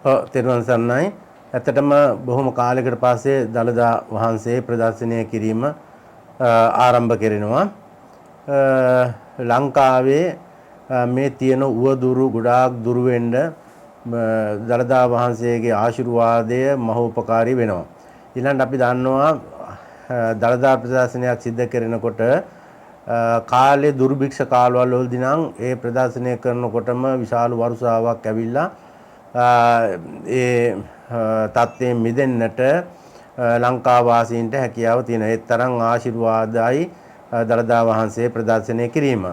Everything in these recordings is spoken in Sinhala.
තෙරුවන් සරණයි. ඇත්තටම බොහොම කාලයකට පස්සේ දළදා වහන්සේ ප්‍රදර්ශනය කිරීම ආරම්භ කරනවා. ලංකාවේ මේ තියෙන උවදුරු ගොඩාක් දුරු වෙන්න දළදා වහන්සේගේ ආශිර්වාදය මහෝපකාරී වෙනවා. ඊළඟට අපි දන්නවා දළදා ප්‍රදර්ශනයක් සිද්ධ කරනකොට කාලේ දුර්භික්ෂ කාලවල වලදී නම් ඒ ප්‍රදර්ශනය කරනකොටම විශාල වර්ෂාවක් ඇවිල්ලා ඒ තත්ත්වයෙන් මිදෙන්නට ලංකා වාසීන්ට හැකියාව තියෙන. ඒ තරම් ආශිර්වාදයි දළදා වහන්සේ ප්‍රදර්ශනය කිරීම.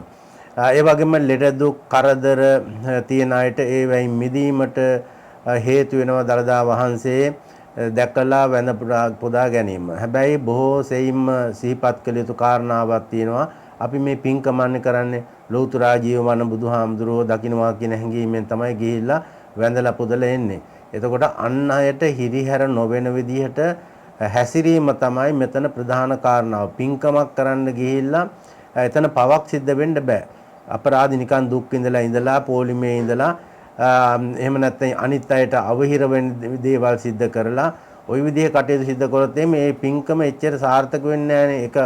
ඒ වගේම ලෙඩ දුක් කරදර තියෙන අයට ඒවයින් මිදීමට හේතු වෙනවා දළදා වහන්සේ දැකලා වැඳ පුදා ගැනීම. හැබැයි බොහෝ සෙයින්ම සිහිපත් කළ යුතු කාරණාවක් තියෙනවා. අපි මේ පින්කමන්නේ කරන්නේ ලෞතර ජීවමාන බුදුහාමුදුරුවෝ දකින්නවා කියන හැඟීමෙන් තමයි ගිහිල්ලා වැඳලා පුදලා එන්නේ. එතකොට අන් අයට හිරිහැර නොවන විදිහට හැසිරීම තමයි මෙතන ප්‍රධාන කාරණාව. පින්කමක් කරන්න ගිහිල්ලා එතන පවක් සිද්ධ වෙන්න බෑ. අපරාධ නිකන් දුක් ඉඳලා පොලිමේ ඉඳලා එහෙම නැත්නම් අනිත් අයට අවහිර වෙන දේවල් සිද්ධ කරලා ওই විදිහේ කටයුතු සිද්ධ කරොත් මේ පින්කම එච්චර සාර්ථක වෙන්නේ නැහැ. ඒක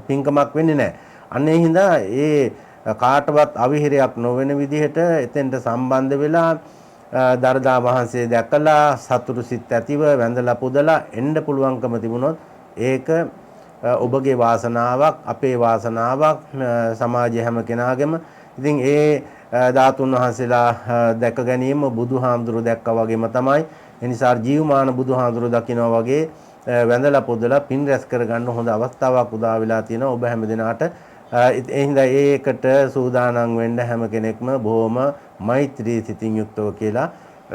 පින්කමක් වෙන්නේ නැහැ. අනේ හින්දා ඒ කාටවත් අවහිරයක් නොවන විදිහට එතෙන්ට සම්බන්ධ වෙලා දළදා වහන්සේ දැකලා සතුටු සිත් ඇතිව වැඳලා පුදලා එන්න පුළුවන්කම තිබුණොත් ඒක ඔබගේ වාසනාවක්, අපේ වාසනාවක්, සමාජයේ හැම කෙනාගේම. ඉතින් ඒ ධාතුන් වහන්සේලා දැක ගැනීම බුදුහාමුදුරුවෝ දැක්කා වගේම තමයි. ඒ නිසා ජීවමාන බුදුහාමුදුරුවෝ දකිනවා වගේ වැඳලා පුදලා පින් රැස් කරගන්න හොඳ අවස්ථාවක් උදා වෙලා තියෙනවා ඔබ හැම දිනාට. ඒ හින්දා ඒකට සූදානම් වෙන්න හැම කෙනෙක්ම බොහොම මෛත්‍රී සිතින් යුක්තව කියලා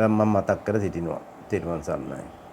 මම මතක් කර සිටිනවා. තෙරුවන් සරණයි.